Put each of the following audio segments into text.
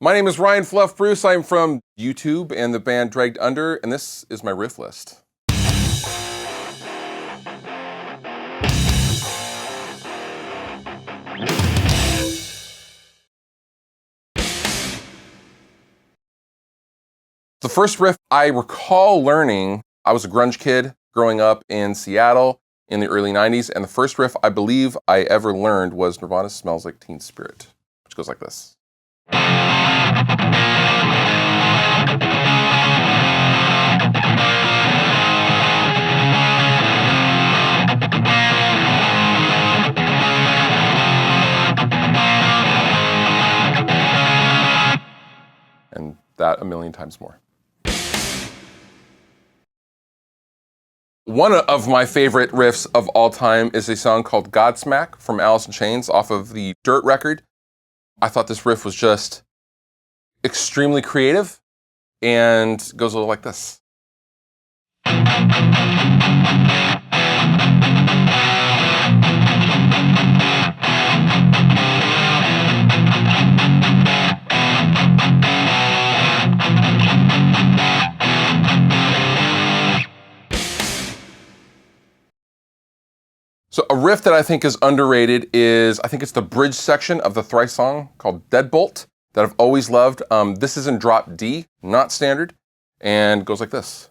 My name is Ryan Fluff Bruce. I'm from YouTube and the band Dragged Under, and this is my riff list. The first riff I recall learning, I was a grunge kid growing up in Seattle in the early 90s, and the first riff I believe I ever learned was Nirvana's Smells Like Teen Spirit, which goes like this. And that a million times more. One of my favorite riffs of all time is a song called Godsmack from Alice in Chains off of the Dirt record. I thought this riff was just extremely creative and goes a little like this. So a riff that I think is underrated is, I think it's the bridge section of the Thrice song called Deadbolt that I've always loved. This is in drop D, not standard, and goes like this.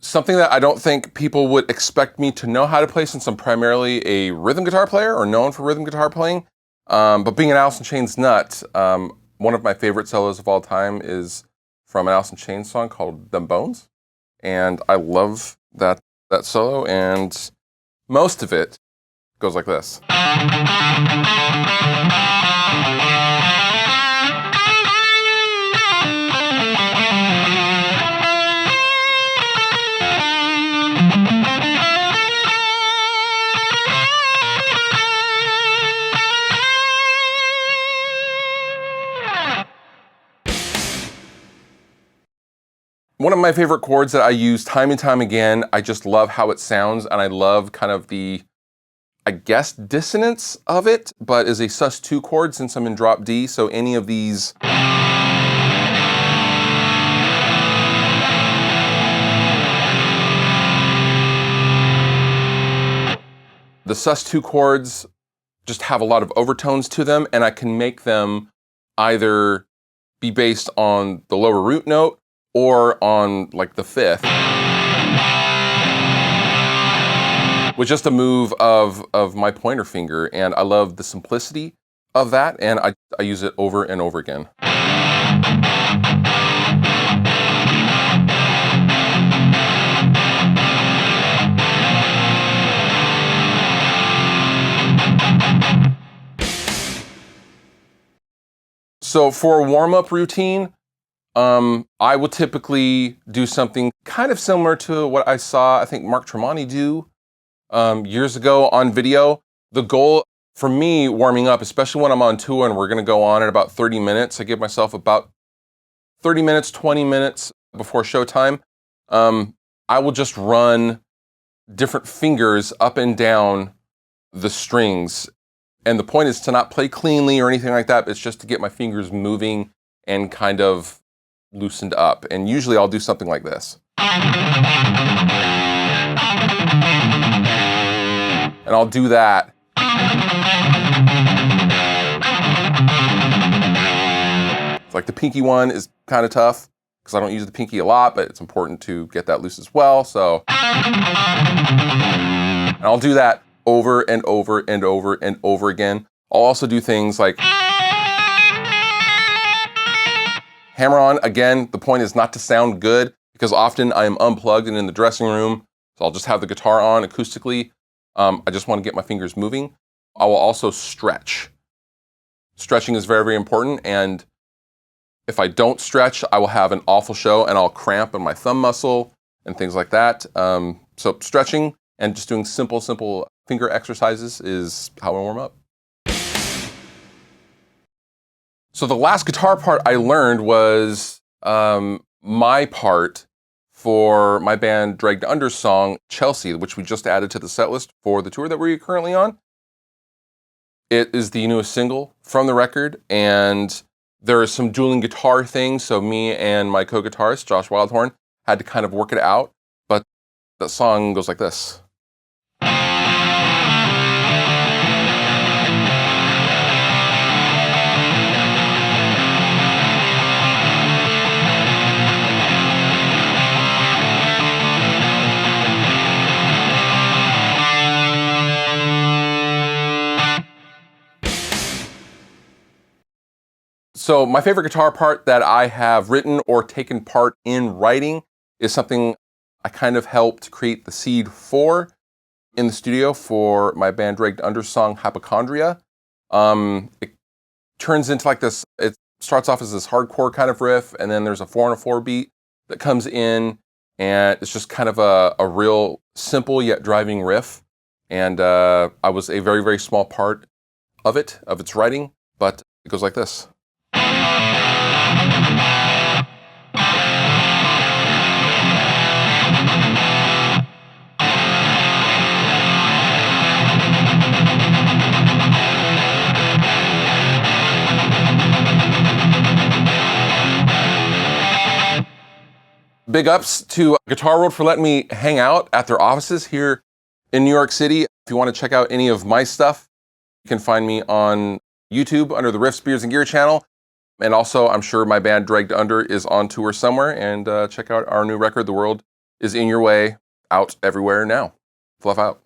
Something that I don't think people would expect me to know how to play, since I'm primarily a rhythm guitar player or known for rhythm guitar playing. But being an Alice in Chains nut, one of my favorite solos of all time is from an Alice in Chains song called Them Bones. And I love that solo, and most of it goes like this. One of my favorite chords that I use time and time again, I just love how it sounds, and I love kind of the, I guess, dissonance of it, but is a sus2 chord since I'm in drop D, so any of these the sus2 chords just have a lot of overtones to them, and I can make them either be based on the lower root note or on like the fifth, with just a move of my pointer finger. And I love the simplicity of that, and I use it over and over again. So for a warm-up routine, I will typically do something kind of similar to what I saw, I think, Mark Tremonti do years ago on video. The goal for me warming up, especially when I'm on tour and we're going to go on in about 30 minutes, I give myself about 30 minutes, 20 minutes before showtime. I will just run different fingers up and down the strings. And the point is to not play cleanly or anything like that. It's just to get my fingers moving and kind of loosened up. And usually I'll do something like this. And I'll do that. It's like the pinky one is kind of tough because I don't use the pinky a lot, but it's important to get that loose as well. So, and I'll do that over and over and over and over again. I'll also do things like hammer on. Again, the point is not to sound good because often I am unplugged and in the dressing room, so So I'll just have the guitar on acoustically. I just want to get my fingers moving. I will also stretch. Stretching is very, very important, and if I don't stretch, I will have an awful show and I'll cramp in my thumb muscle and things like that. So stretching and just doing simple finger exercises is how I warm up. So the last guitar part I learned was my part for my band Dragged Under's song, Chelsea, which we just added to the set list for the tour that we're currently on. It is the newest single from the record, and there is some dueling guitar things, so me and my co-guitarist, Josh Wildhorn, had to kind of work it out, but that song goes like this. So my favorite guitar part that I have written or taken part in writing is something I kind of helped create the seed for in the studio for my band Dragged Under's song Hypochondria. It turns into like this, it starts off as this hardcore kind of riff, and then there's a 4/4 beat that comes in, and it's just kind of a real simple yet driving riff. And I was a very, very small part of its writing, but it goes like this. Big ups to Guitar World for letting me hang out at their offices here in New York City. If you want to check out any of my stuff, you can find me on YouTube under the Riffs, Beers, and Gear channel. And also, I'm sure my band Dragged Under is on tour somewhere. And check out our new record, The World Is In Your Way, out everywhere now. Fluff out.